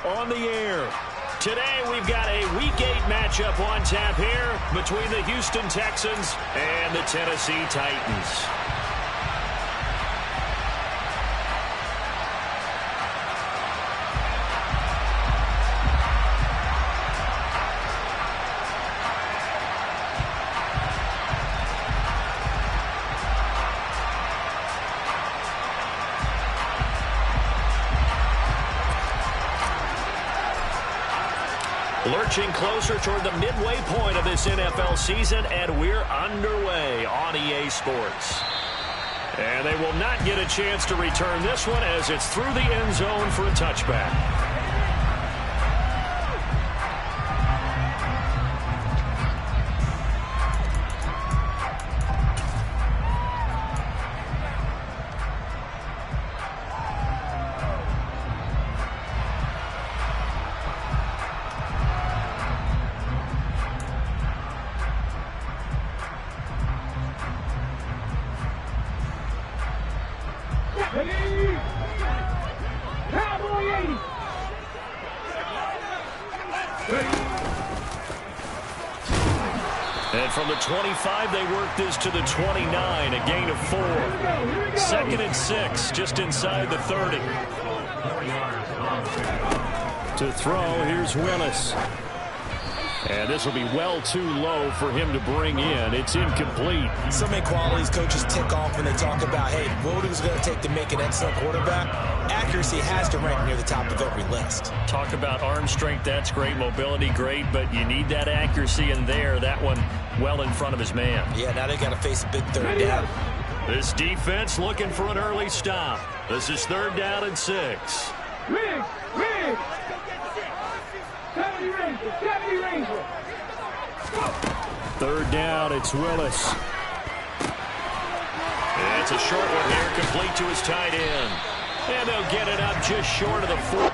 on the air. Today we've got a Week 8 matchup on tap here between the Houston Texans and the Tennessee Titans. Lurching closer toward the midway point of this NFL season, and we're underway on EA Sports. And they will not get a chance to return this one as it's through the end zone for a touchback. And from the 25, they work this to the 29, a gain of 4. 2nd and 6, just inside the 30. To throw, here's Willis. And this will be well too low for him to bring in. It's incomplete. So many qualities coaches tick off when they talk about, hey, what is it going to take to make an excellent quarterback? Accuracy has to rank near the top of every list. Talk about arm strength, that's great. Mobility, great. But you need that accuracy in there. That one well in front of his man. Yeah, now they got to face a big 3rd down. This defense looking for an early stop. This is 3rd down and 6. Riggs! 70 Ranger! 3rd down, it's Willis. It's a short one here, complete to his tight end. And they'll get it up just short of the 4.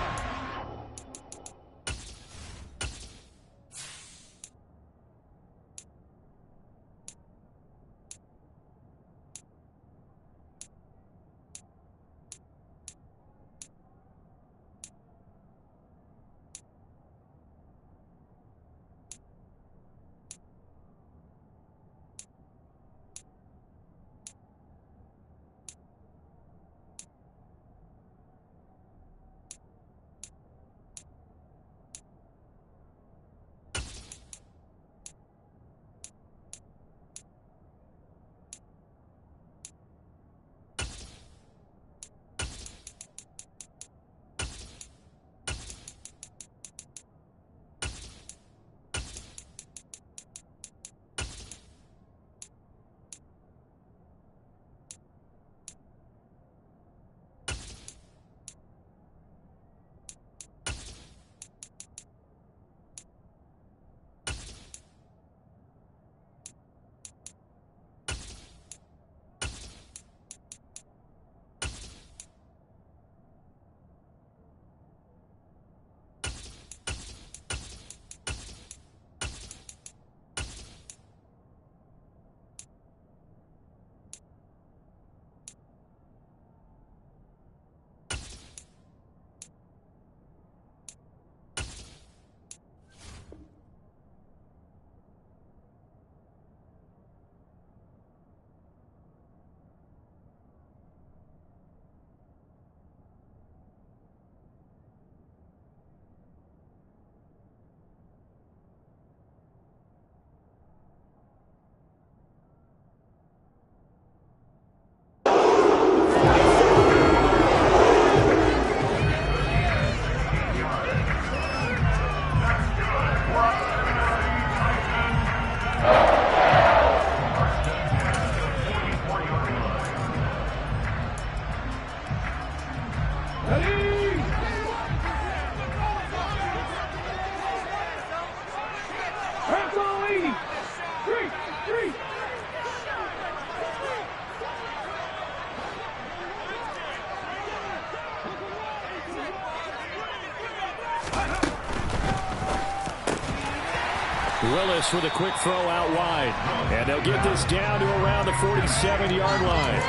Willis with a quick throw out wide. And they'll get this down to around the 47-yard line.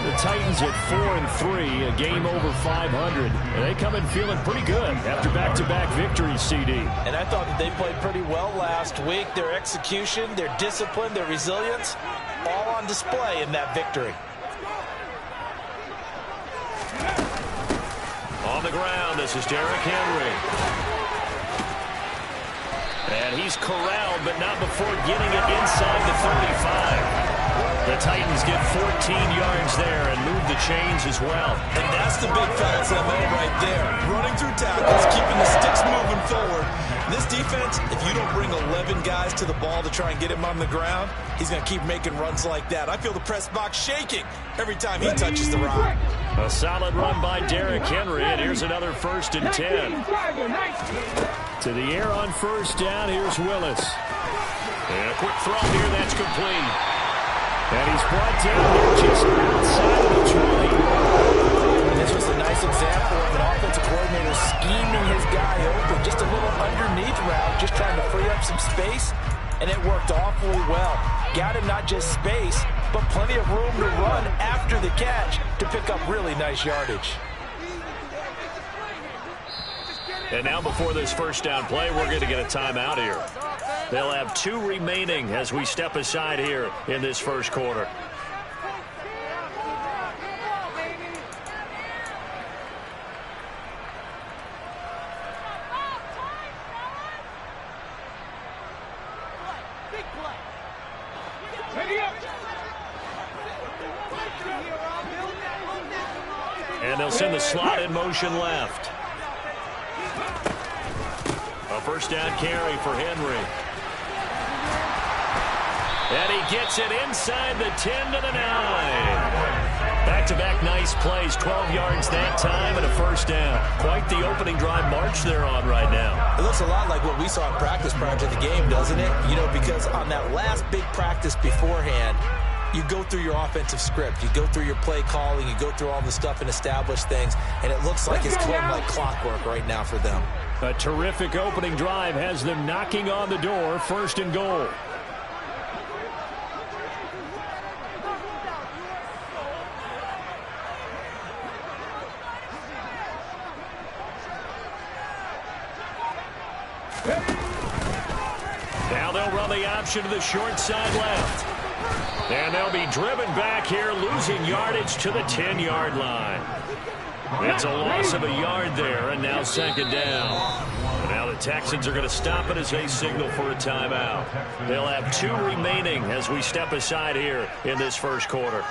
The Titans at 4-3, a game over 500. And they come in feeling pretty good after back-to-back victories, CD. And I thought that they played pretty well last week. Their execution, their discipline, their resilience, all on display in that victory. On the ground, this is Derrick Henry. And he's corralled, but not before getting it inside the 35. The Titans get 14 yards there and move the chains as well. And that's the big fella's MO right there. Running through tackles, keeping the sticks moving forward. This defense, if you don't bring 11 guys to the ball to try and get him on the ground, he's going to keep making runs like that. I feel the press box shaking every time he touches the rock. A solid run by Derrick Henry, and here's another 1st and 10. To the air on 1st down, here's Willis. And a quick throw here, that's complete. And he's brought down here just outside of the 20. And this was a nice example of an offensive coordinator scheming his guy open. Just a little underneath route, just trying to free up some space. And it worked awfully well. Got him not just space, but plenty of room to run after the catch to pick up really nice yardage. And now before this 1st down play, we're going to get a timeout here. They'll have 2 remaining as we step aside here in this 1st quarter. And they'll send the slot in motion left. A 1st down carry for Henry. And he gets it inside the 10 to the 9. Back-to-back nice plays, 12 yards that time and a 1st down. Quite the opening drive march they're on right now. It looks a lot like what we saw in practice prior to the game, doesn't it? You know, because on that last big practice beforehand, you go through your offensive script. You go through your play calling. You go through all the stuff and establish things. And it looks like it's going like clockwork right now for them. A terrific opening drive has them knocking on the door, 1st and goal. Now they'll run the option to the short side left. And they'll be driven back here, losing yardage to the 10-yard line. It's a loss of a yard there, and now 2nd down. And now the Texans are going to stop it as they signal for a timeout. They'll have 2 remaining as we step aside here in this 1st quarter.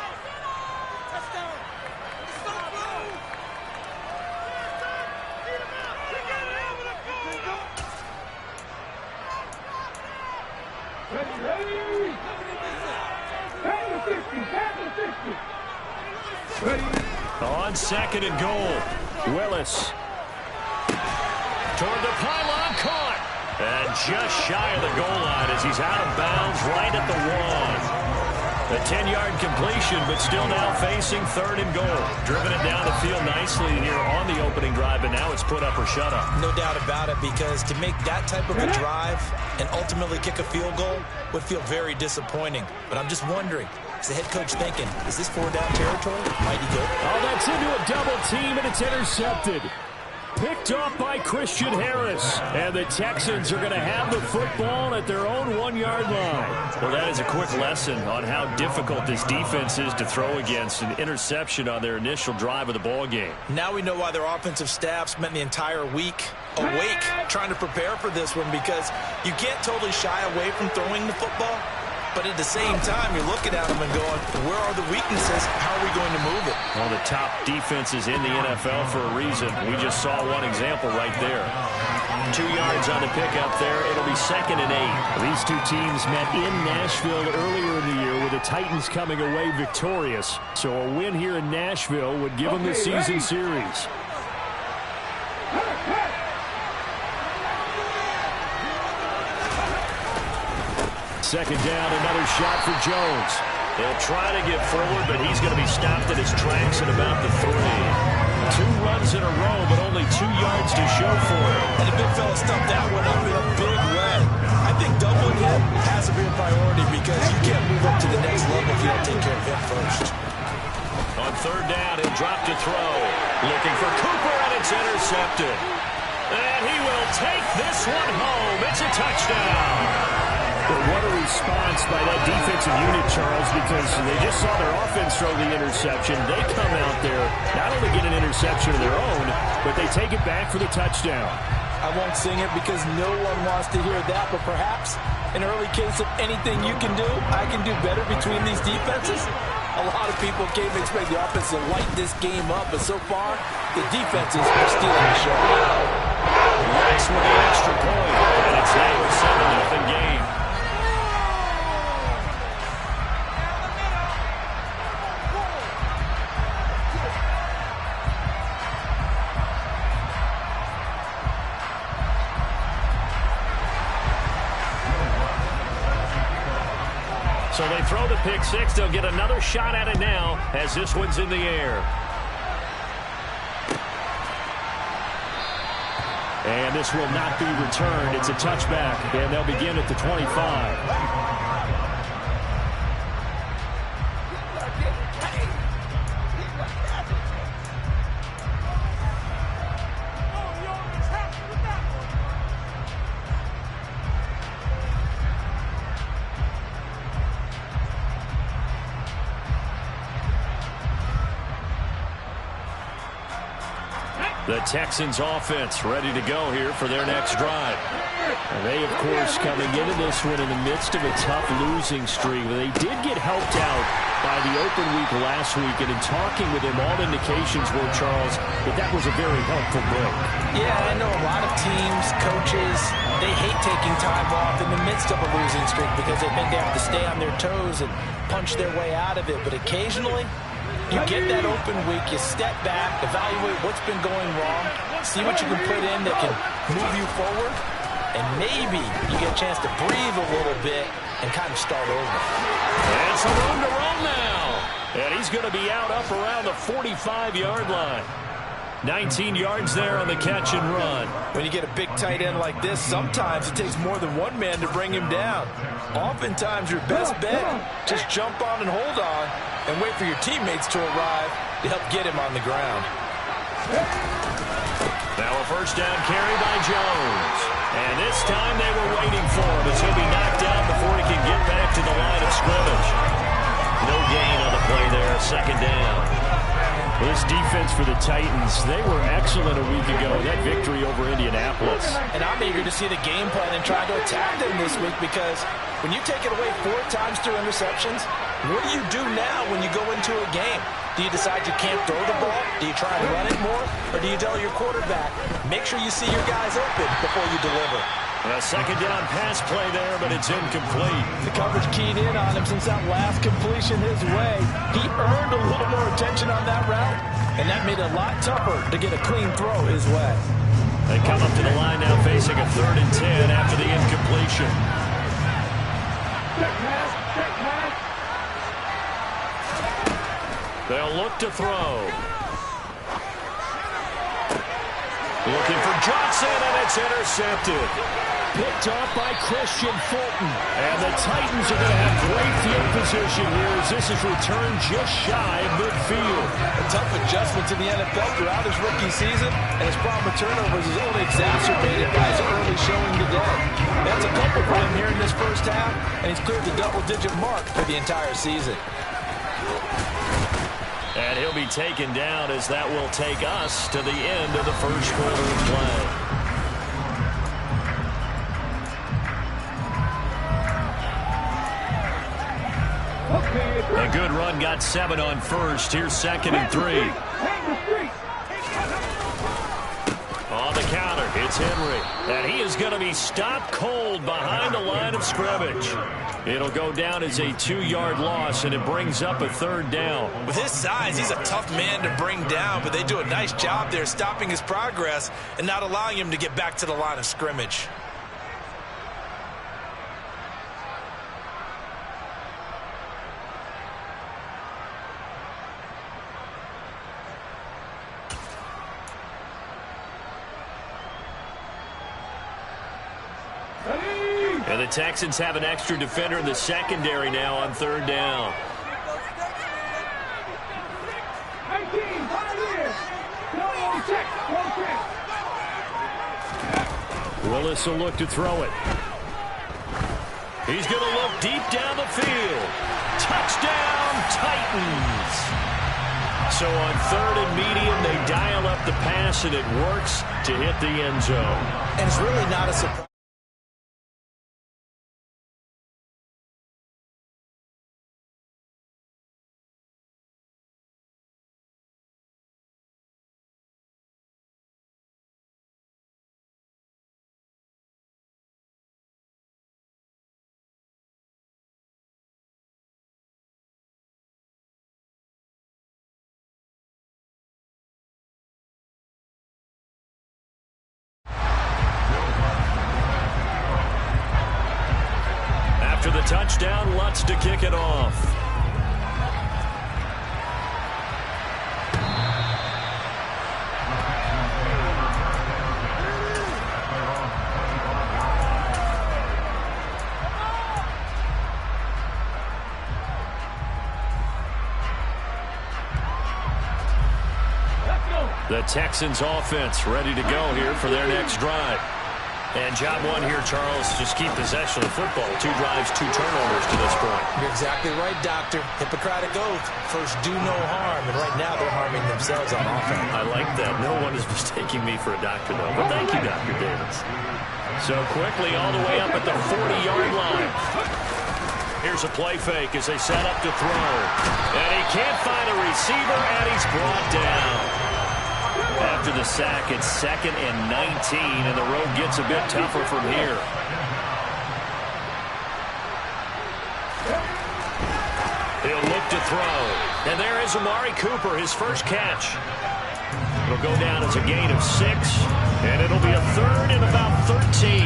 On 2nd and goal, Willis. Toward the pylon, caught. And just shy of the goal line as he's out of bounds right at the 1. A 10-yard completion, but still now facing 3rd and goal. Driven it down the field nicely here on the opening drive, and now it's put up or shut up. No doubt about it, because to make that type of a drive and ultimately kick a field goal would feel very disappointing. But I'm just wondering, is the head coach thinking, is this 4-down territory? Might he go? Oh, that's into a double team, and it's intercepted. Picked off by Christian Harris. And the Texans are going to have the football at their own 1-yard line. Well, that is a quick lesson on how difficult this defense is to throw against. An interception on their initial drive of the ball game. Now we know why their offensive staff spent the entire week awake trying to prepare for this one, because you can't totally shy away from throwing the football. But at the same time, you're looking at them and going, where are the weaknesses? How are we going to move it? Well, the top defenses in the NFL for a reason. We just saw one example right there. 2 yards on the pickup there. It'll be 2nd and 8. These 2 teams met in Nashville earlier in the year with the Titans coming away victorious. So a win here in Nashville would give them the season series. 2nd down, another shot for Jones. They'll try to get forward, but he's going to be stopped at his tracks at about the 3. 2 runs in a row, but only 2 yards to show for it. And the big fella stumped that one up in a big way. I think doubling him has to be a priority, because you can't move up to the next level if you don't take care of him first. On third down, he'll drop to throw. Looking for Cooper, and it's intercepted. And he will take this one home. It's a touchdown. But what a response by that defensive unit, Charles, because they just saw their offense throw the interception. They come out there, not only get an interception of their own, but they take it back for the touchdown. I won't sing it because no one wants to hear that, but perhaps an early case of anything you can do, I can do better between these defenses. A lot of people came to expect the offense to light this game up, but so far, the defenses are stealing the show. Rice with the extra point, and it's now a 7-0 game. So they throw the pick six. They'll get another shot at it now as this one's in the air. And this will not be returned. It's a touchback, and they'll begin at the 25. The Texans offense ready to go here for their next drive. And they, of course, coming into this one in the midst of a tough losing streak. They did get helped out by the open week last week, and in talking with him, all indications were, Charles, that was a very helpful break. Yeah, I know a lot of teams, coaches, they hate taking time off in the midst of a losing streak because they think they have to stay on their toes and punch their way out of it. But occasionally, you get that open week, you step back, evaluate what's been going wrong, see what you can put in that can move you forward, and maybe you get a chance to breathe a little bit and kind of start over. And some room to run now. And he's going to be out up around the 45-yard line. 19 yards there on the catch and run. When you get a big tight end like this, sometimes it takes more than one man to bring him down. Oftentimes your best bet, just jump on and hold on and wait for your teammates to arrive to help get him on the ground. Now a first down carry by Jones. And this time they were waiting for him as he'll be knocked down before he can get back to the line of scrimmage. No gain on the play there, second down. This defense for the Titans, they were excellent a week ago. That victory over Indianapolis. And I'm eager to see the game plan and try to attack them this week because when you take it away 4 times through interceptions, what do you do now when you go into a game? Do you decide you can't throw the ball? Do you try and run it more? Or do you tell your quarterback, make sure you see your guys open before you deliver? A second down pass play there, but it's incomplete. The coverage keyed in on him since that last completion his way. He earned a little more attention on that route, and that made it a lot tougher to get a clean throw his way. They come up to the line now facing a 3rd and 10 after the incompletion. They'll look to throw. Looking for Johnson, and it's intercepted. Picked off by Christian Fulton. And the Titans are going to have great field position here as this is returned just shy of midfield. A tough adjustment to the NFL throughout his rookie season, and his problem with turnovers is only exacerbated by his early showing today. That's a couple for him here in this first half, and he's cleared the double-digit mark for the entire season. And he'll be taken down as that will take us to the end of the first quarter of play. A good run got 7 on first. Here's 2nd and 3. On the counter, it's Henry. And he is going to be stopped cold behind the line of scrimmage. It'll go down as a 2-yard loss, and it brings up a 3rd down. With his size, he's a tough man to bring down, but they do a nice job there stopping his progress and not allowing him to get back to the line of scrimmage. And the Texans have an extra defender in the secondary now on 3rd down. Willis will look to throw it. He's going to look deep down the field. Touchdown, Titans. So on 3rd and medium, they dial up the pass, and it works to hit the end zone. And it's really not a surprise. After the touchdown, Lutz to kick it off. The Texans offense ready to go here for their next drive. And job one here, Charles, just keep possession of the football. 2 drives, 2 turnovers to this point. You're exactly right, Doctor. Hippocratic oath. First, do no harm. And right now, they're harming themselves on offense. I like that. No one is mistaking me for a doctor, though. But thank you, Dr. Davis. So quickly all the way up at the 40-yard line. Here's a play fake as they set up to throw. And he can't find a receiver, and he's brought down. After the sack, it's 2nd and 19, and the road gets a bit tougher from here. He'll look to throw. And there is Amari Cooper, his first catch. It'll go down as a gain of 6, and it'll be a 3rd and about 13.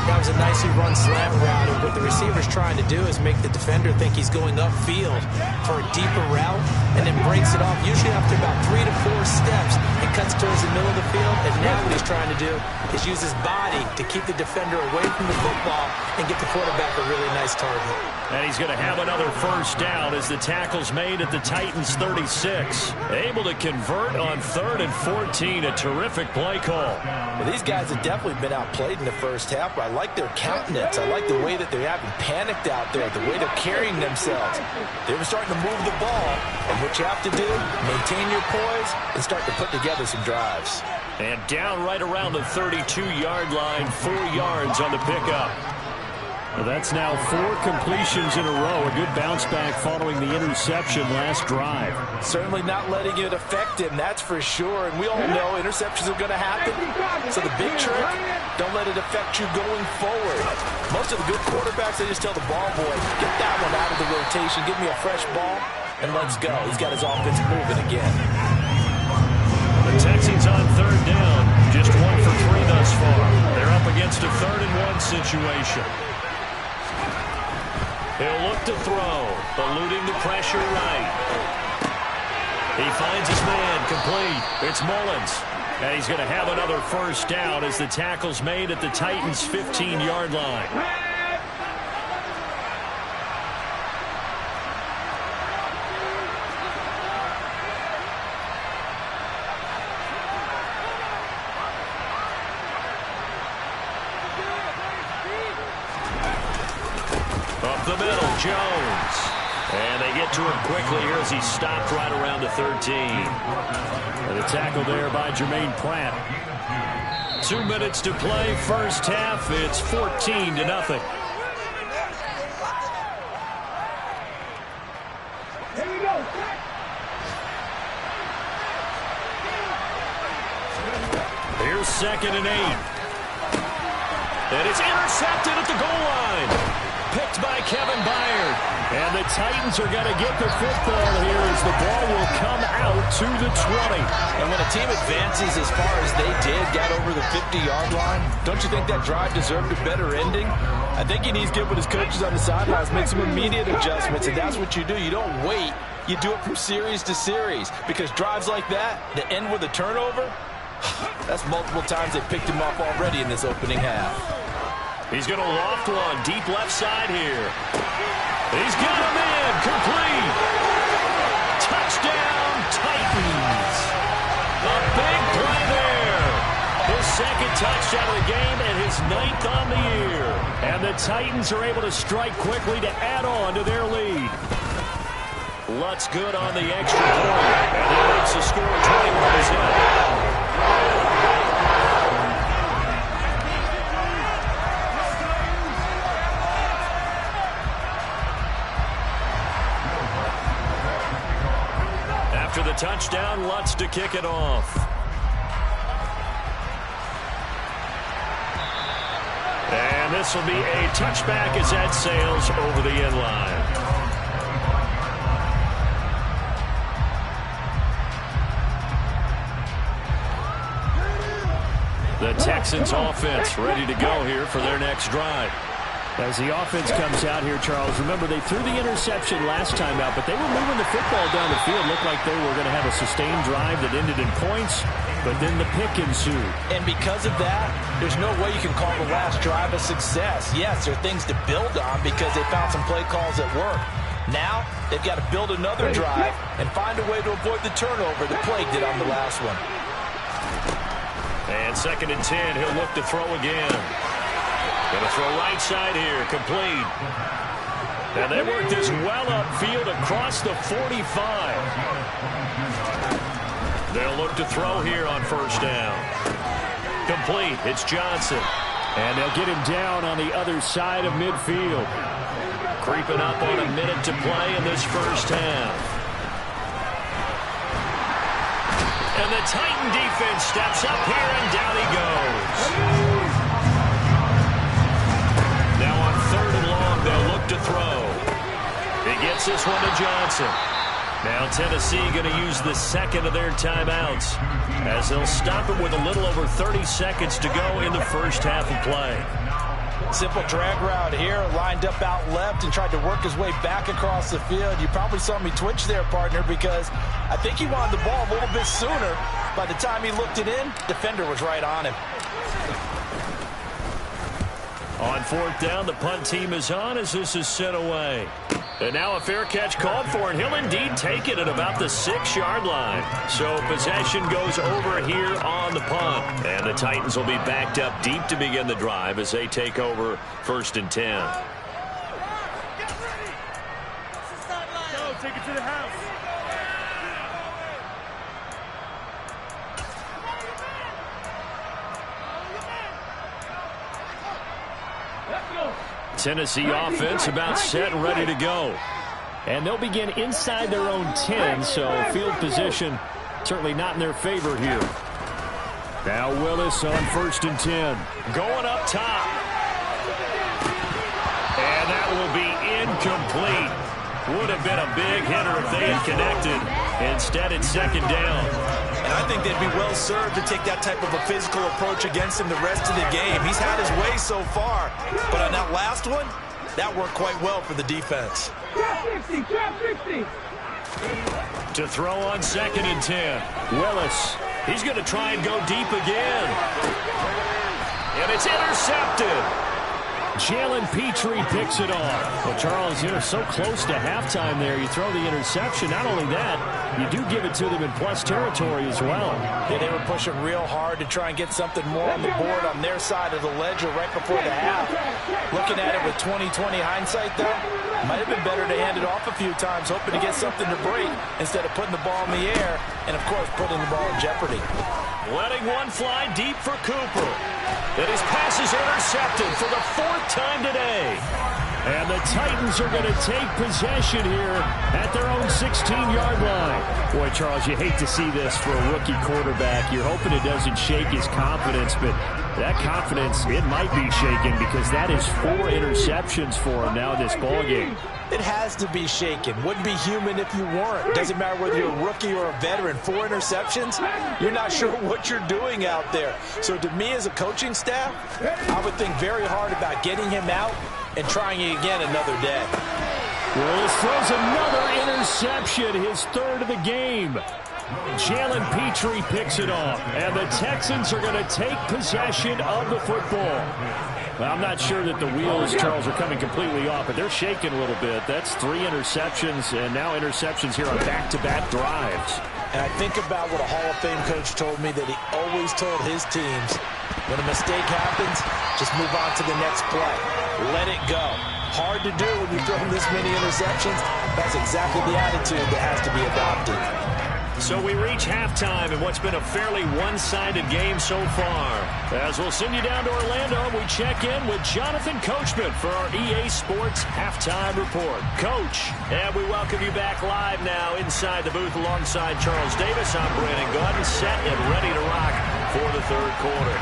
That was a nicely run slant route, and what the receiver's trying to do is make the defender think he's going upfield for a deeper route, and then breaks it off, usually after about 3 to 4 steps, and cuts towards the middle of the field. And now what he's trying to do is use his body to keep the defender away from the football and get the quarterback a really nice target. And he's going to have another first down as the tackle's made at the Titans 36. Able to convert on 3rd and 14. A terrific play call. Well, these guys have definitely been outplayed in the first half, but I like their countenance. I like the way that they haven't panicked out there, the way they're carrying themselves. They were starting to move the ball, and what you have to do, maintain your poise and start to put together some drives. And down right around the 32-yard line, 4 yards on the pickup. Well, that's now 4 completions in a row. A good bounce back following the interception last drive. Certainly not letting it affect him, that's for sure. And we all know interceptions are going to happen. So the big trick, don't let it affect you going forward. Most of the good quarterbacks, they just tell the ball boy, get that one out of the rotation, give me a fresh ball, and let's go. He's got his offense moving again. The Texans on 3rd down. Just 1 for 3 thus far. They're up against a 3rd and 1 situation. He'll look to throw, eluding the pressure right. He finds his man, complete. It's Mullins. And he's going to have another first down as the tackle's made at the Titans' 15-yard line. Up the middle, Jones. And they get to him quickly here as he stopped right around the 13. And the tackle there by Jermaine Pratt. 2 minutes to play, first half. It's 14-0. Here we go. Here's 2nd and 8. And it's intercepted at the goal line. Picked by Kevin Byard. And the Titans are going to get the football here as the ball will come out to the 20. And when a team advances as far as they did, got over the 50-yard line, don't you think that drive deserved a better ending? I think he needs to get with his coaches on the sidelines, make some immediate adjustments, and that's what you do. You don't wait. You do it from series to series, because drives like that end with a turnover, that's multiple times they picked him off already in this opening half. He's going to loft one deep left side here. He's got him in, complete. Touchdown, Titans. A big play there. His 2nd touchdown of the game and his his 9th on the year. And the Titans are able to strike quickly to add on to their lead. Lutz good on the extra point. And he makes the score 21-7. After the touchdown, Lutz to kick it off. And this will be a touchback as that sails over the end line. The Texans offense ready to go here for their next drive. As the offense comes out here, Charles, remember they threw the interception last time out, but they were moving the football down the field. Looked like they were going to have a sustained drive that ended in points, but then the pick ensued. And because of that, there's no way you can call the last drive a success. Yes, there are things to build on because they found some play calls that work. Now, they've got to build another drive and find a way to avoid the turnover that plagued it on the last one. And 2nd and 10, he'll look to throw again. Going to throw right side here, complete. And they work this well upfield across the 45. They'll look to throw here on 1st down. Complete, it's Johnson. And they'll get him down on the other side of midfield. Creeping up on a minute to play in this first half. And the Titan defense steps up here, and down he goes. Now on 3rd and long, they'll look to throw. He gets this one to Johnson. Now Tennessee going to use the 2nd of their timeouts as they'll stop it with a little over 30 seconds to go in the first half of play. Simple drag route here, lined up out left and tried to work his way back across the field. You probably saw me twitch there, partner, because I think he wanted the ball a little bit sooner. By the time he looked it in, defender was right on him. On 4th down, the punt team is on as this is sent away. And now a fair catch called for, and he'll indeed take it at about the 6-yard line. So possession goes over here on the punt. And the Titans will be backed up deep to begin the drive as they take over 1st and 10. Go, take it to the house. Tennessee offense about set and ready to go. And they'll begin inside their own 10, so field position certainly not in their favor here. Now Willis on 1st and 10. Going up top. And that will be incomplete. Would have been a big hitter if they had connected. Instead, it's 2nd down. And I think they'd be well served to take that type of a physical approach against him the rest of the game. He's had his way so far. But on that last one, that worked quite well for the defense. Drop 60, drop 60. To throw on 2nd and 10. Willis. He's going to try and go deep again. And it's intercepted. Jalen Petrie picks it off. Well, Charles, you're so close to halftime there. You throw the interception. Not only that, you do give it to them in plus territory as well. Yeah, they were pushing real hard to try and get something more on the board on their side of the ledger right before the half. Looking at it with 20/20 hindsight, though, might have been better to hand it off a few times, hoping to get something to break instead of putting the ball in the air and, of course, putting the ball in jeopardy. Letting one fly deep for Cooper. And his pass is intercepted for the 4th time today. And the Titans are going to take possession here at their own 16-yard line. Boy, Charles, you hate to see this for a rookie quarterback. You're hoping it doesn't shake his confidence, but that confidence, it might be shaken because that is 4 interceptions for him now in this ballgame. It has to be shaken. Wouldn't be human if you weren't. Doesn't matter whether you're a rookie or a veteran. 4 interceptions, you're not sure what you're doing out there. So to me as a coaching staff, I would think very hard about getting him out and trying it again another day. Willis throws another interception, his 3rd of the game. Jalen Petrie picks it off, and the Texans are going to take possession of the football. Well, I'm not sure that the wheels, Charles, are coming completely off, but they're shaking a little bit. That's 3 interceptions, and now interceptions here on back-to-back drives. And I think about what a Hall of Fame coach told me, that he always told his teams, when a mistake happens, just move on to the next play. Let it go. Hard to do when you throw this many interceptions. That's exactly the attitude that has to be adopted. So we reach halftime in what's been a fairly one-sided game so far. As we'll send you down to Orlando, we check in with Jonathan Coachman for our EA Sports Halftime Report. Coach, and we welcome you back live now inside the booth alongside Charles Davis. I'm Brandon Gaudin, set and ready to rock for the third quarter.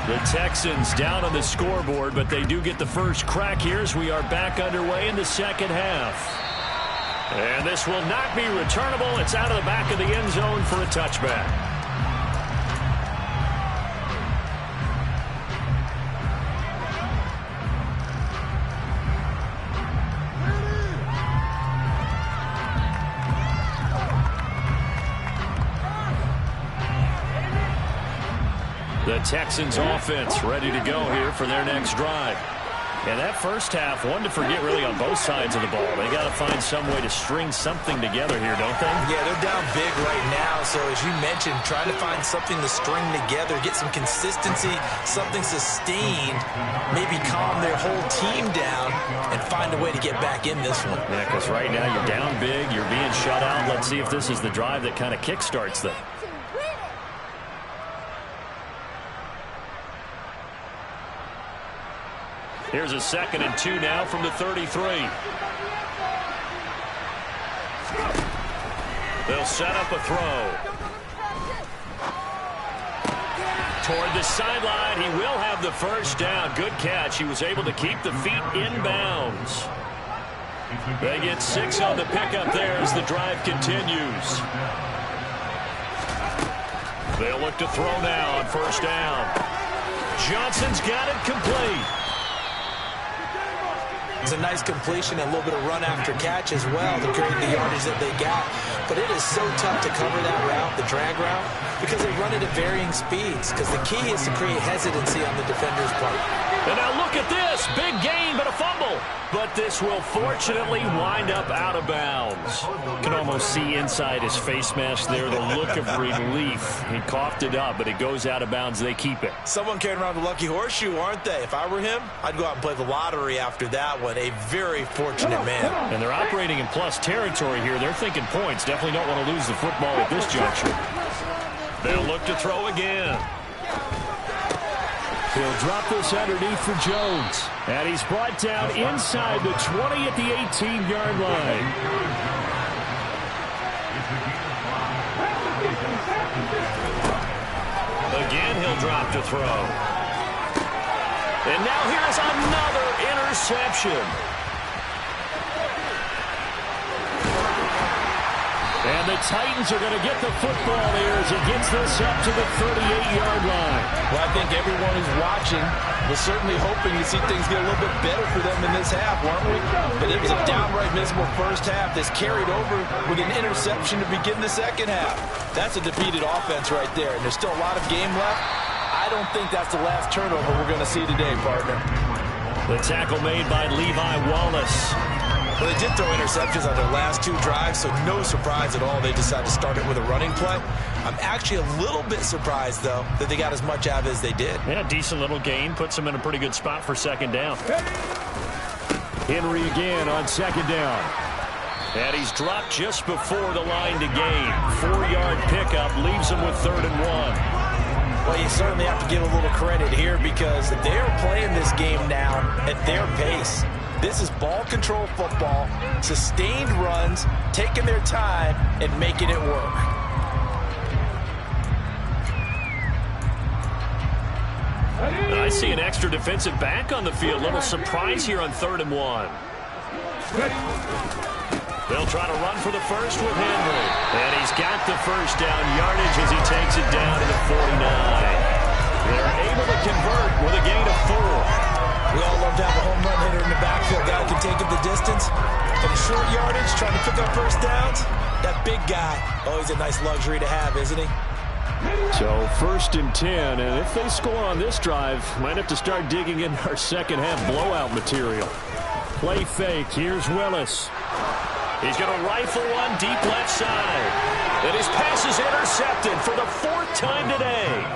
The Texans down on the scoreboard, but they do get the first crack here as we are back underway in the second half. And this will not be returnable. It's out of the back of the end zone for a touchback. The Texans offense ready to go here for their next drive. And that first half, one to forget really on both sides of the ball. They got to find some way to string something together here, don't they? Yeah, they're down big right now. So as you mentioned, trying to find something to string together, get some consistency, something sustained, maybe calm their whole team down and find a way to get back in this one. Yeah, because right now you're down big, you're being shut out. Let's see if this is the drive that kind of kickstarts them. Here's a 2nd and 2 now from the 33. They'll set up a throw. Toward the sideline, he will have the first down. Good catch. He was able to keep the feet in bounds. They get 6 on the pickup there as the drive continues. They'll look to throw now on first down. Johnson's got it complete. It's a nice completion and a little bit of run after catch as well to create the yardage that they got. But it is so tough to cover that route, the drag route, because they run it at varying speeds. Because the key is to create hesitancy on the defender's part. And now look at this. Big gain, but a fumble. But this will fortunately wind up out of bounds. You can almost see inside his face mask there the look of relief. He coughed it up, but it goes out of bounds. They keep it. Someone carrying around the lucky horseshoe, aren't they? If I were him, I'd go out and play the lottery after that one. A very fortunate man. And they're operating in plus territory here. They're thinking points. Definitely don't want to lose the football at this juncture. They'll look to throw again. He'll drop this underneath for Jones. And he's brought down inside the 20 at the 18-yard line. Again, he'll drop to throw. And now here's another interception. And the Titans are going to get the football here as he gets this up to the 38-yard line. Well, I think everyone who's watching was certainly hoping to see things get a little bit better for them in this half, weren't we? But it was a downright miserable first half that's carried over with an interception to begin the second half. That's a defeated offense right there, and there's still a lot of game left. I don't think that's the last turnover we're going to see today, partner. The tackle made by Levi Wallace. Well, they did throw interceptions on their last 2 drives, so no surprise at all they decided to start it with a running play. I'm actually a little bit surprised, though, that they got as much out of it as they did. Yeah, decent little gain. Puts them in a pretty good spot for second down. Henry again on second down. And he's dropped just before the line to gain. 4-yard pickup leaves him with 3rd and 1. Well, you certainly have to give a little credit here because they're playing this game now at their pace. This is ball control football, sustained runs, taking their time, and making it work. I see an extra defensive back on the field. Little surprise here on 3rd and 1. They'll try to run for the first with Henry. And he's got the first down yardage as he takes it down to the 49. They're able to convert with a gain of 4. We all love to have a home run hitter in the backfield. Guy can take it the distance. But short yardage, trying to pick up first downs, that big guy, always a nice luxury to have, isn't he? So 1st and 10, and if they score on this drive, might have to start digging in our second half blowout material. Play fake. Here's Willis. He's going to rifle one deep left side. And his pass is intercepted for the 4th time today.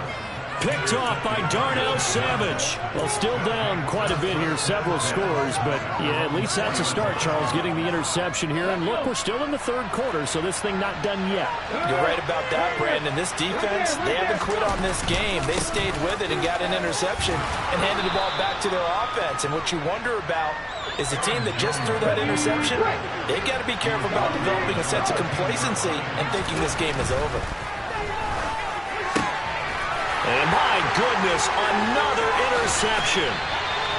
picked off by Darnell Savage. Well, still down quite a bit here, several scores, but yeah, at least that's a start, Charles, getting the interception here. And look, we're still in the third quarter, so this thing not done yet. You're right about that, Brandon. This defense, they haven't quit on this game. They stayed with it and got an interception and handed the ball back to their offense. And what you wonder about is the team that just threw that interception, they've got to be careful about developing a sense of complacency and thinking this game is over. And my goodness, another interception.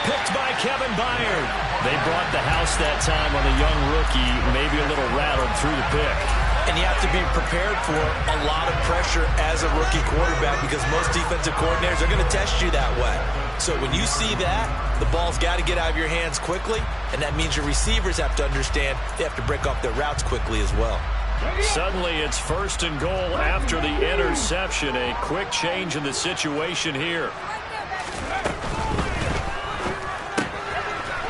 Picked by Kevin Byard. They brought the house that time on the young rookie, maybe a little rattled through the pick. And you have to be prepared for a lot of pressure as a rookie quarterback because most defensive coordinators are going to test you that way. So when you see that, the ball's got to get out of your hands quickly, and that means your receivers have to understand they have to break off their routes quickly as well. Suddenly it's 1st and goal after the interception. A quick change in the situation here.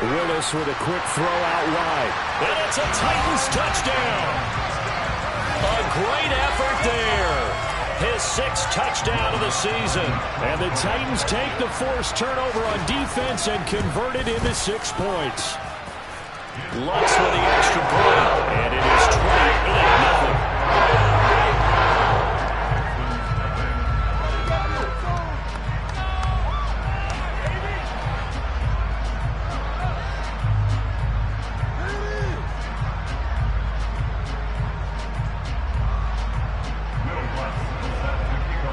Willis with a quick throw out wide. And it's a Titans touchdown. A great effort there. His 6th touchdown of the season. And the Titans take the forced turnover on defense and convert it into 6 points. Lutz with the extra point, and it is 28-0.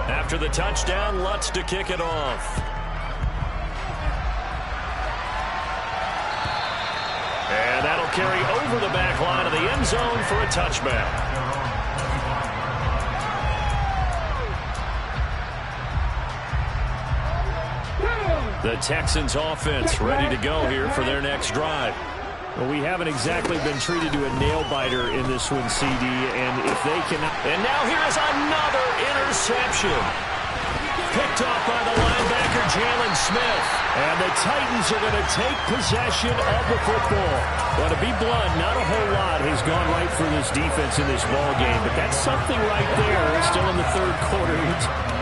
After the touchdown, Lutz to kick it off. And that'll carry over the back line of the end zone for a touchback. The Texans offense ready to go here for their next drive. Well, we haven't exactly been treated to a nail-biter in this one, CD, and if they cannot... And now here is another interception. Picked off by the linebacker, Jalen Smith. And the Titans are going to take possession of the football. Well, to be blunt, not a whole lot has gone right for this defense in this ball game, but that's something right there. Still in the third quarter.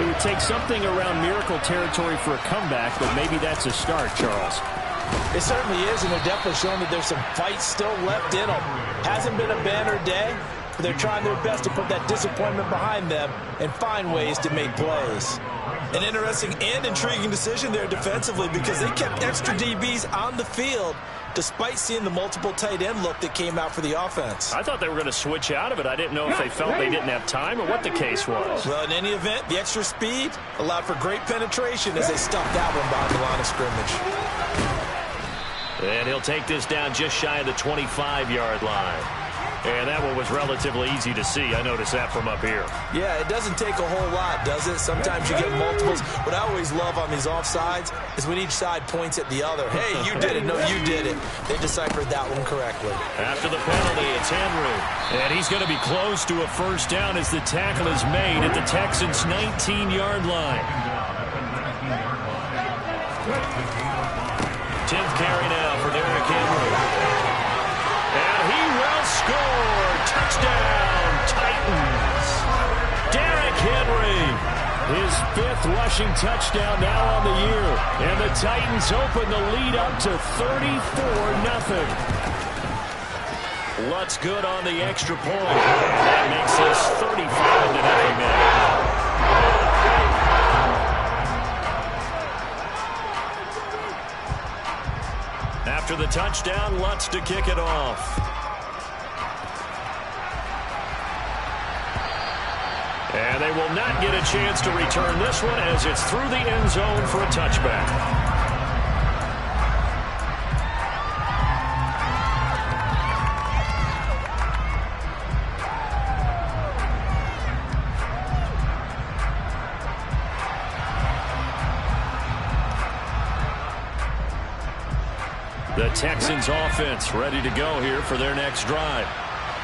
It would take something around miracle territory for a comeback, but maybe that's a start, Charles. It certainly is, and they're definitely showing that there's some fight still left in them. Hasn't been a banner day, but they're trying their best to put that disappointment behind them and find ways to make plays. An interesting and intriguing decision there defensively because they kept extra DBs on the field despite seeing the multiple tight end look that came out for the offense. I thought they were going to switch out of it. I didn't know if they felt they didn't have time or what the case was. Well, in any event, the extra speed allowed for great penetration as they stuffed that one behind the line of scrimmage. And he'll take this down just shy of the 25-yard line. And that one was relatively easy to see. I noticed that from up here. Yeah, it doesn't take a whole lot, does it? Sometimes you get multiples. What I always love on these offsides is when each side points at the other. Hey, you did it. No, you did it. They deciphered that one correctly. After the penalty, it's Henry. And he's going to be close to a first down as the tackle is made at the Texans' 19-yard line. 10th carry now for Derrick Henry. And he will score. Touchdown, Titans. Derrick Henry. His 5th rushing touchdown now on the year. And the Titans open the lead up to 34-0. Lutz good on the extra point. That makes this 35-0 now. After the touchdown, Lutz to kick it off. And they will not get a chance to return this one as it's through the end zone for a touchback. The Texans offense ready to go here for their next drive.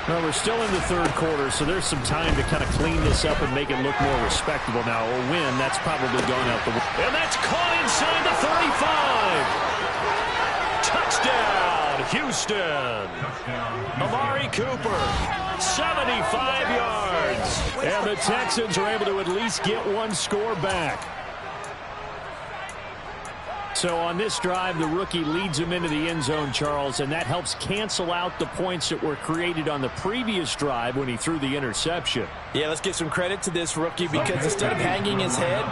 Well, we're still in the third quarter, so there's some time to kind of clean this up and make it look more respectable now. A win, that's probably gone out the window. And that's caught inside the 35. Touchdown, Houston. Amari Cooper, 75 yards. And the Texans are able to at least get one score back. So on this drive, the rookie leads him into the end zone, Charles, and that helps cancel out the points that were created on the previous drive when he threw the interception. Yeah, let's give some credit to this rookie because instead of hanging his head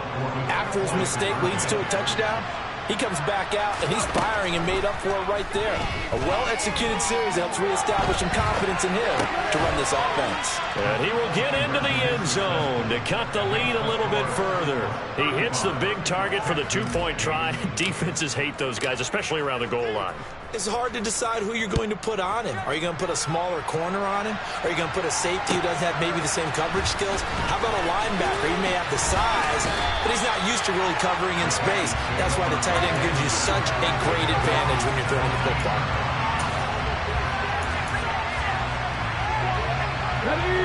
after his mistake leads to a touchdown, he comes back out and he's firing and made up for it right there. A well-executed series helps reestablish some confidence in him to run this offense. And he will get into the end zone to cut the lead a little bit further. He hits the big target for the two-point try. Defenses hate those guys, especially around the goal line. It's hard to decide who you're going to put on him. Are you going to put a smaller corner on him? Are you going to put a safety who doesn't have maybe the same coverage skills? How about a linebacker? He may have the size, but he's not used to really covering in space. That's why the tight end gives you such a great advantage when you're throwing the football.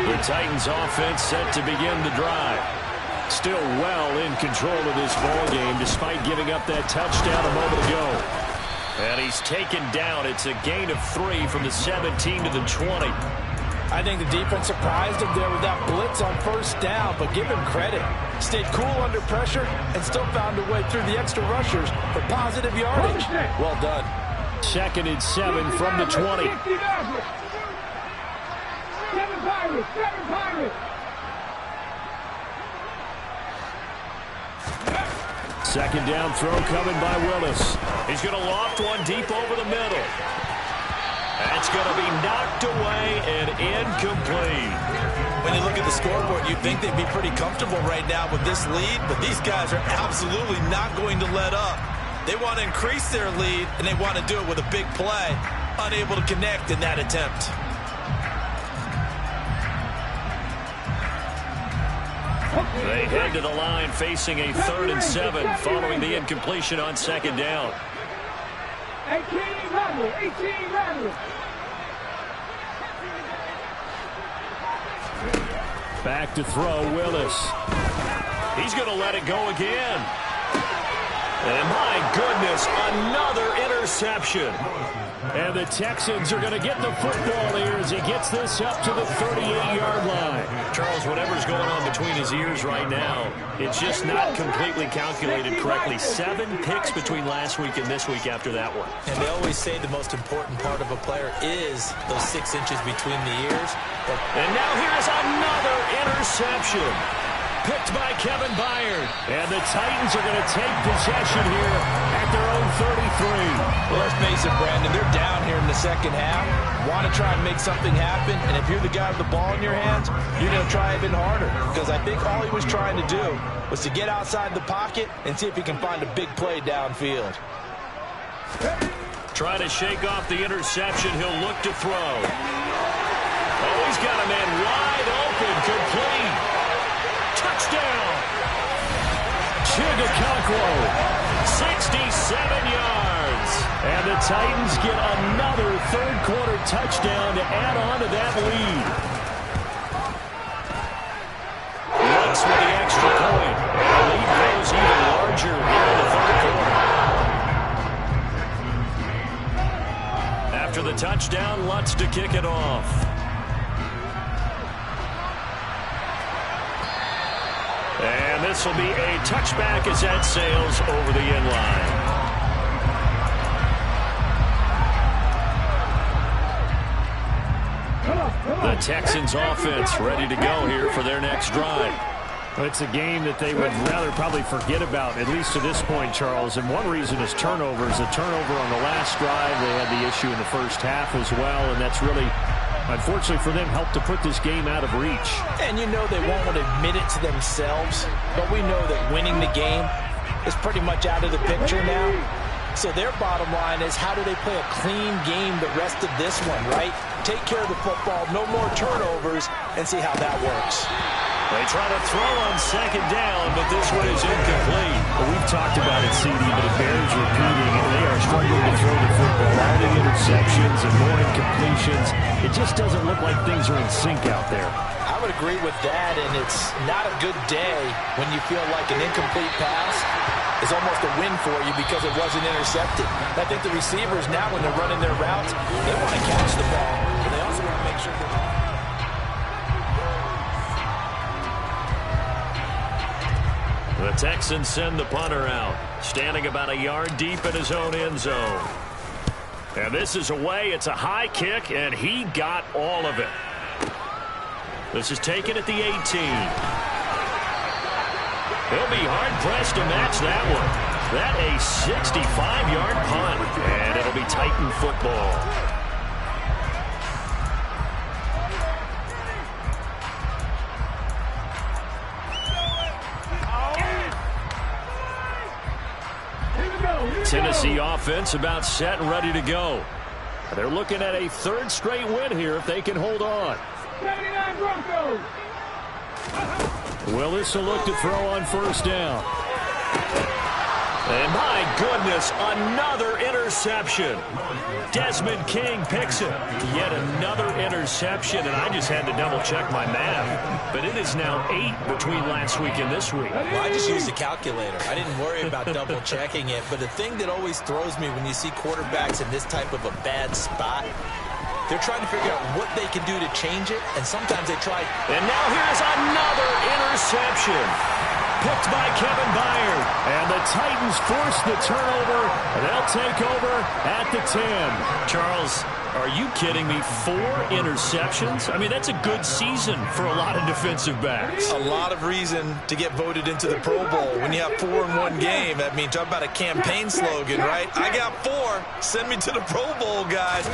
The Titans offense set to begin the drive. Still well in control of this ball game despite giving up that touchdown a moment ago. And he's taken down. It's a gain of 3 from the 17 to the 20. I think the defense surprised him there with that blitz on first down, but give him credit. Stayed cool under pressure and still found a way through the extra rushers for positive yardage. Well done. 2nd and 7 from the 20. 7 Pirates. Second down throw coming by Willis. He's going to loft one deep over the middle. That's going to be knocked away and incomplete. When you look at the scoreboard, you'd think they'd be pretty comfortable right now with this lead, but these guys are absolutely not going to let up. They want to increase their lead, and they want to do it with a big play. Unable to connect in that attempt. They head to the line facing a 3rd and 7 following the incompletion on 2nd down. 18 Randall. Back to throw, Willis. He's going to let it go again. And my goodness, another interception. And the Texans are going to get the football here as he gets this up to the 38-yard line. Charles, whatever's going on between his ears right now, it's just not completely calculated correctly. 7 picks between last week and this week after that one. And they always say the most important part of a player is those 6 inches between the ears. And now here's another interception. Picked by Kevin Byard. And the Titans are going to take possession here at their own 33. Well, let's face it, Brandon, they're down here in the second half. Want to try and make something happen, and if you're the guy with the ball in your hands, you're going to try even harder. Because I think all he was trying to do was to get outside the pocket and see if he can find a big play downfield. Trying to shake off the interception. He'll look to throw. Oh, he's got a man wide open, complete. Touchdown! Chigakonkwo, 67 yards. And the Titans get another third-quarter touchdown to add on to that lead. Looks for the extra point. And the lead grows even larger here in the third quarter. After the touchdown, Lutz to kick it off. And this will be a touchback as that sails over the end line. The Texans offense ready to go here for their next drive. Well, it's a game that they would rather probably forget about, at least to this point, Charles. And one reason is turnovers. A turnover on the last drive. They had the issue in the first half as well, and that's really, unfortunately for them, helped to put this game out of reach. And you know they won't want to admit it to themselves, but we know that winning the game is pretty much out of the picture now. So their bottom line is, how do they play a clean game the rest of this one, right? Take care of the football, no more turnovers, and see how that works. They try to throw on second down, but this one is incomplete. Well, we've talked about it, CD, but it bears repeating, and they are struggling to throw the football. All the interceptions and more incompletions. It just doesn't look like things are in sync out there. I would agree with that, and it's not a good day when you feel like an incomplete pass is almost a win for you because it wasn't intercepted. I think the receivers now, when they're running their routes, they want to catch the ball, but they also want to make sure that... The Texans send the punter out, standing about a yard deep in his own end zone. And this is away. It's a high kick, and he got all of it. This is taken at the 18. He'll be hard-pressed to match that one. That a 65-yard punt, and it'll be Titan football. Tennessee offense about set and ready to go. They're looking at a third straight win here if they can hold on. 79 Broncos. Willis will look to throw on first down. And my goodness, another interception. Desmond King picks it. Yet another interception, and I just had to double-check my math. But it is now 8 between last week and this week. Well, I just used a calculator. I didn't worry about double-checking it. But the thing that always throws me when you see quarterbacks in this type of a bad spot, they're trying to figure out what they can do to change it, and sometimes they try. And now here's another interception. Picked by Kevin Byard. And the Titans force the turnover. They'll take over at the 10. Charles, are you kidding me? 4 interceptions? I mean, that's a good season for a lot of defensive backs. A lot of reason to get voted into the Pro Bowl. When you have 4 in one game, that means talk about a campaign slogan, right? I got 4. Send me to the Pro Bowl, guys.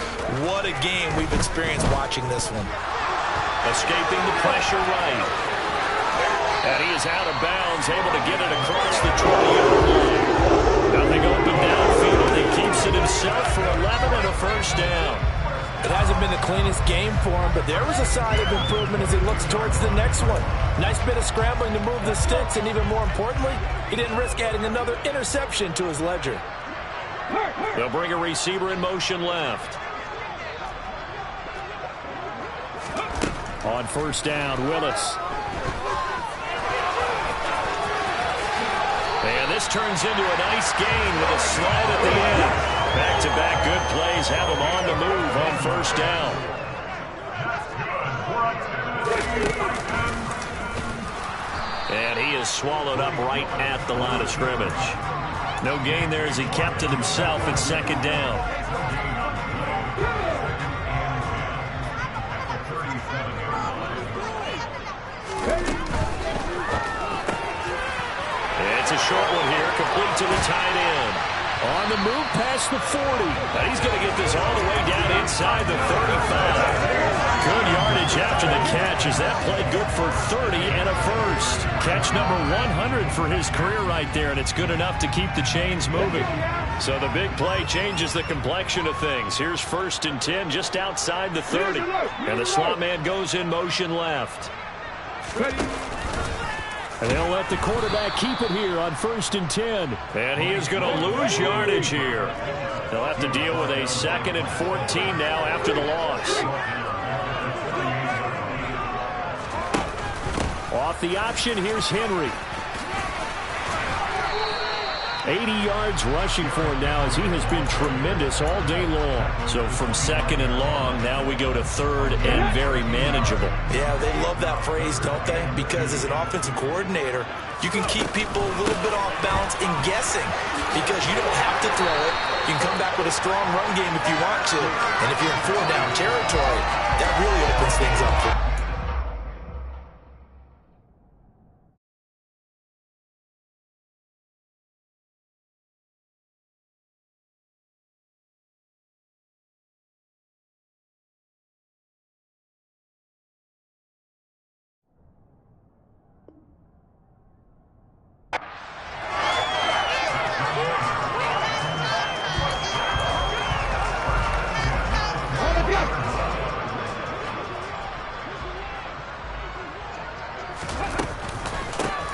What a game we've experienced watching this one. Escaping the pressure right. And he is out of bounds, able to get it across the 20-yard line. Nothing open downfield. He keeps it himself for 11 and a first down. It hasn't been the cleanest game for him, but there was a sign of improvement as he looks towards the next one. Nice bit of scrambling to move the sticks, and even more importantly, he didn't risk adding another interception to his ledger. They'll bring a receiver in motion left. On first down, Willis. And this turns into a nice gain with a slide at the end. Back-to-back good plays have him on the move on first down. And he is swallowed up right at the line of scrimmage. No gain there as he kept it himself at second down. It's a short one here, complete to the tight end. On the move past the 40. And he's going to get this all the way down inside the 35. Good yardage after the catch as that played good for 30 and a first. Catch number 100 for his career right there, and it's good enough to keep the chains moving. So the big play changes the complexion of things. Here's first and 10 just outside the 30. And the slot man goes in motion left. And they'll let the quarterback keep it here on first and 10. And he is going to lose yardage here. They'll have to deal with a 2nd and 14 now after the loss. Off the option, here's Henry. 80 yards rushing for him now as he has been tremendous all day long. So from 2nd and long, now we go to 3rd and very manageable. Yeah, they love that phrase, don't they? Because as an offensive coordinator, you can keep people a little bit off balance and guessing because you don't have to throw it. You can come back with a strong run game if you want to. And if you're in 4-down territory, that really opens things up for you.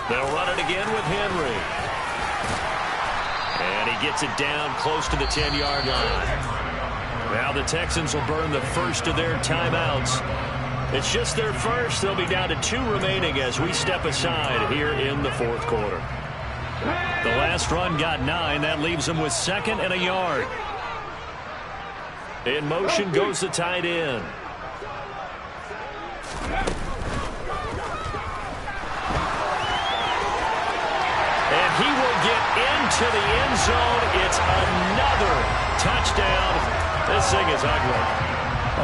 They'll run it again with Henry. And he gets it down close to the 10-yard line. Now the Texans will burn the first of their timeouts. It's just their first. They'll be down to 2 remaining as we step aside here in the 4th quarter. The last run got 9. That leaves them with 2nd and a yard. In motion goes the tight end. into the end zone. It's another touchdown. This thing is ugly.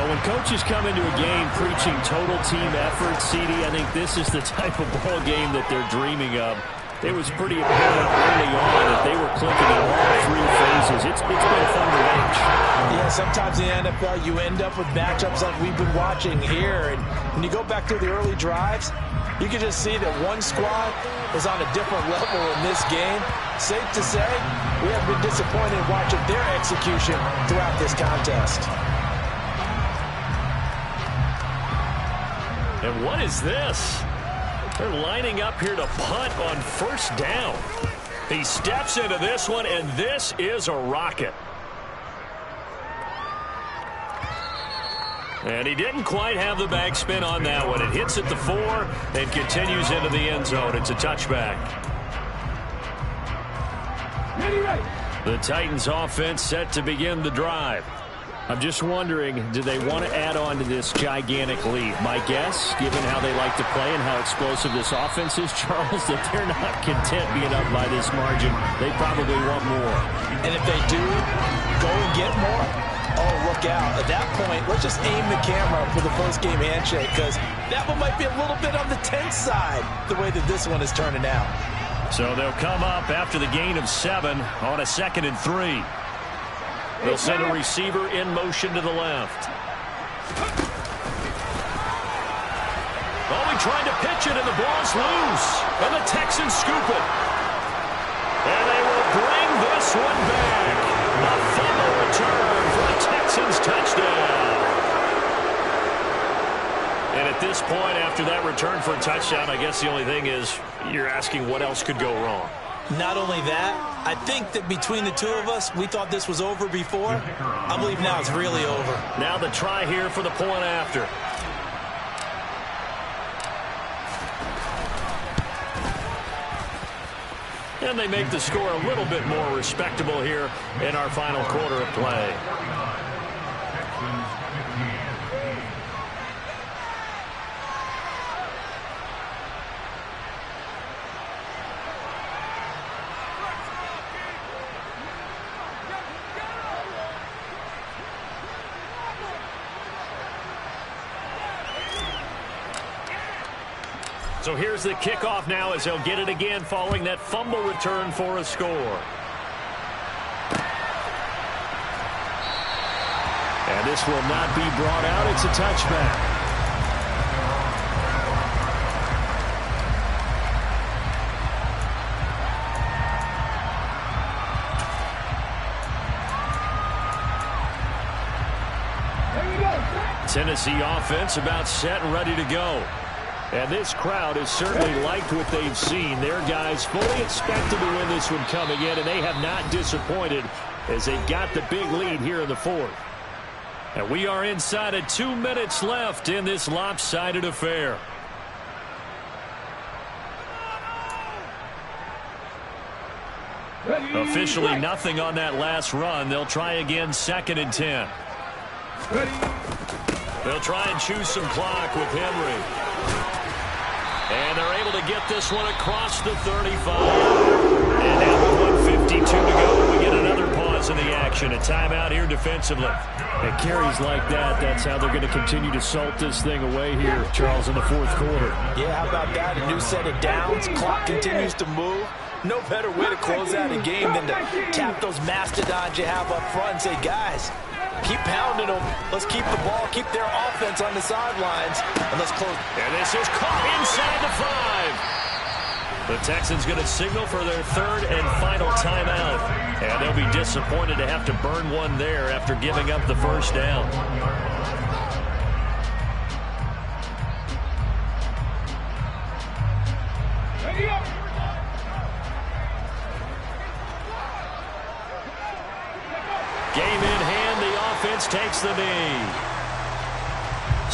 When coaches come into a game preaching total team effort, CD, I think this is the type of ball game that they're dreaming of. It was pretty apparent early on that they were clicking in all three phases. It's been fun to watch. Yeah, sometimes in the NFL you end up with matchups like we've been watching here. And when you go back to the early drives, you can just see that one squad was on a different level in this game. Safe to say, we have been disappointed watching their execution throughout this contest. And what is this? They're lining up here to punt on first down. He steps into this one, and this is a rocket. And he didn't quite have the backspin on that one. It hits at the 4 and continues into the end zone. It's a touchback. The Titans offense set to begin the drive. I'm just wondering, do they want to add on to this gigantic lead? My guess, given how they like to play and how explosive this offense is, Charles, that they're not content being up by this margin. They probably want more. And if they do go and get more, oh, look out. At that point, let's just aim the camera for the post-game handshake, because that one might be a little bit on the tense side, the way that this one is turning out. So they'll come up after the gain of 7 on a 2nd and 3. They'll send a receiver in motion to the left. Oh, he tried to pitch it, and the ball's loose. And the Texans scoop it. And they will bring this one back. A fumble return for the Texans touchdown. And at this point, after that return for a touchdown, I guess the only thing is you're asking what else could go wrong. Not only that, I think that between the two of us, we thought this was over before. I believe now it's really over. Now the try here for the point after. And they make the score a little bit more respectable here in our final quarter of play. So here's the kickoff now as they'll get it again following that fumble return for a score. And this will not be brought out. It's a touchback. Tennessee offense about set and ready to go. And this crowd has certainly liked what they've seen. Their guys fully expected to win this one coming in, and they have not disappointed as they got the big lead here in the 4th. And we are inside of 2 minutes left in this lopsided affair. Officially nothing on that last run. They'll try again 2nd and 10. They'll try and choose some clock with Henry. And they're able to get this one across the 35. And now with 1:52 to go, we get another pause in the action. A timeout here defensively. And carries like that, that's how they're going to continue to salt this thing away here, Charles, in the 4th quarter. Yeah, how about that? A new set of downs. Clock continues to move. No better way to close out a game than to tap those mastodons you have up front and say, guys, keep pounding them. Let's keep the ball, keep their offense on the sidelines, and let's close. And this is caught inside the 5. The Texans going to signal for their 3rd and final timeout. And they'll be disappointed to have to burn one there after giving up the first down. Game in hand, the offense takes the knee.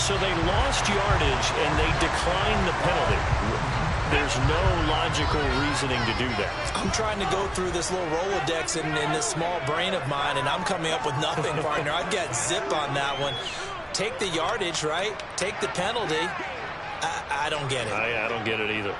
So they lost yardage and they declined the penalty. There's no logical reasoning to do that. I'm trying to go through this little Rolodex in this small brain of mine, and I'm coming up with nothing, partner. I've got zip on that one. Take the yardage, right? Take the penalty. I don't get it. I don't get it either.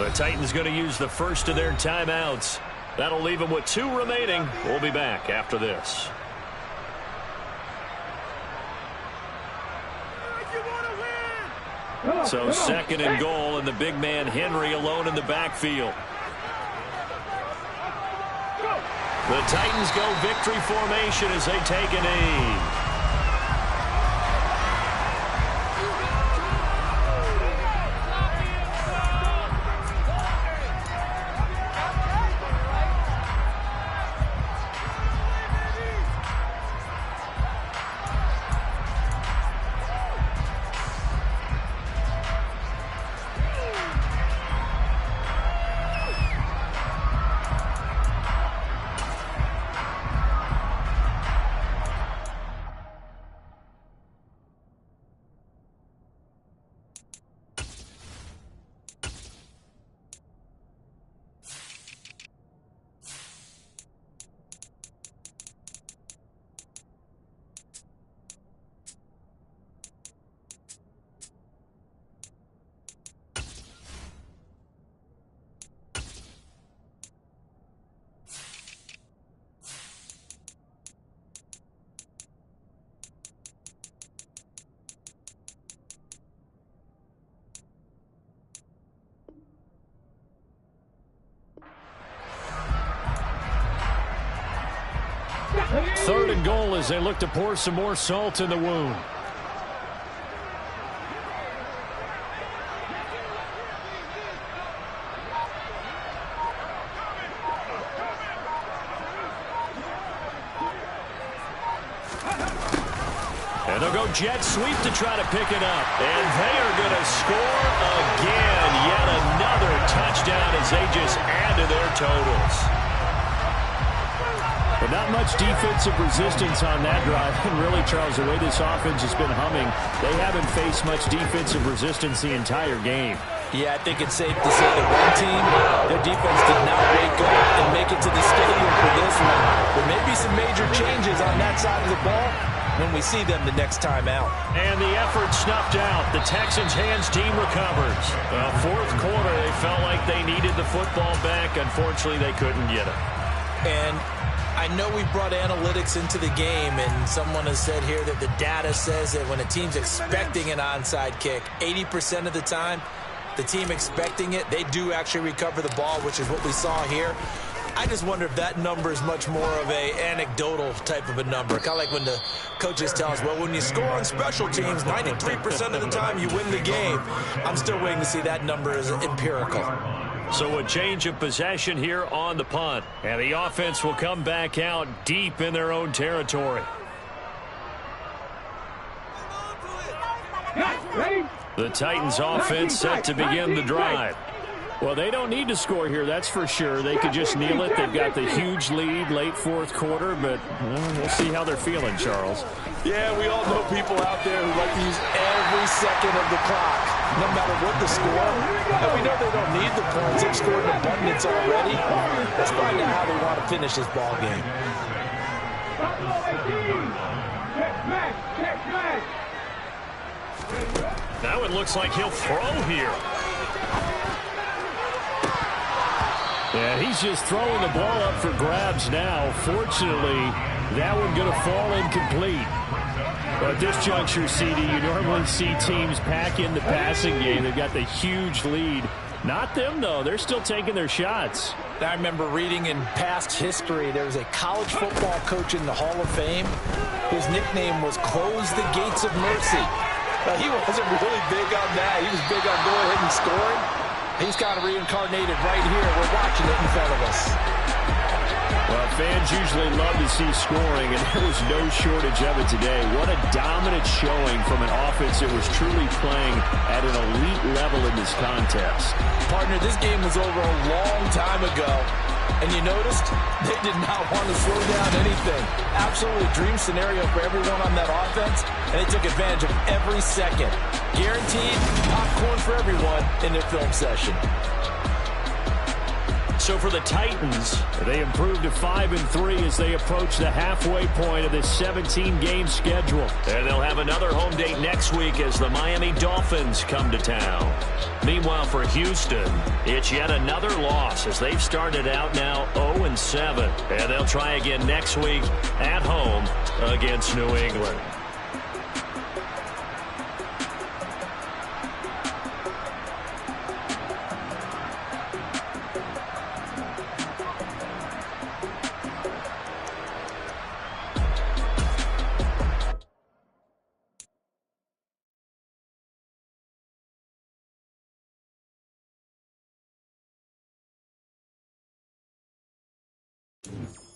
The Titans going to use the first of their timeouts. That'll leave them with 2 remaining. We'll be back after this. So 2nd and goal, and the big man Henry alone in the backfield. The Titans go victory formation as they take a knee. Third and goal as they look to pour some more salt in the wound. And they'll go jet sweep to try to pick it up. And they are going to score again. Yet another touchdown as they just add to their totals. But not much defensive resistance on that drive. And really, Charles, the way this offense has been humming, they haven't faced much defensive resistance the entire game. Yeah, I think it's safe to say that one team, their defense did not wake up and make it to the stadium for this one. There may be some major changes on that side of the ball when we see them the next time out. And the effort snuffed out. The Texans' hands team recovers. Well, fourth quarter, they felt like they needed the football back. Unfortunately, they couldn't get it. And I know we brought analytics into the game, and someone has said here that the data says that when a team's expecting an onside kick, 80% of the time, the team expecting it, they do actually recover the ball, which is what we saw here. I just wonder if that number is much more of a anecdotal type of a number. Kind of like when the coaches tell us, well, when you score on special teams, 93% of the time you win the game. I'm still waiting to see that number as empirical. So a change of possession here on the punt. And the offense will come back out deep in their own territory. The Titans offense set to begin the drive. Well, they don't need to score here, that's for sure. They could just kneel it. They've got the huge lead late fourth quarter, but we'll see how they're feeling, Charles. Yeah, we all know people out there who like to use every second of the clock, no matter what the score. And we know they don't need the points. They've scored in abundance already. Let's find out how they want to finish this ball game. Now it looks like he'll throw here. Yeah, he's just throwing the ball up for grabs now. Fortunately, that one going to fall incomplete. But at this juncture, CD, you normally see teams pack in the passing game. They've got the huge lead. Not them, though. They're still taking their shots. I remember reading in past history, there was a college football coach in the Hall of Fame. His nickname was Close the Gates of Mercy. He wasn't really big on that. He was big on going ahead and scoring. He's kind of reincarnated right here. We're watching it in front of us. Well, fans usually love to see scoring, and there was no shortage of it today. What a dominant showing from an offense that was truly playing at an elite level in this contest. Partner, this game was over a long time ago. And you noticed they did not want to slow down anything. Absolutely dream scenario for everyone on that offense, and they took advantage of every second. Guaranteed popcorn for everyone in their film session. So for the Titans, they improved to 5-3 as they approach the halfway point of this 17-game schedule. And they'll have another home date next week as the Miami Dolphins come to town. Meanwhile, for Houston, it's yet another loss as they've started out now 0-7. And they'll try again next week at home against New England. You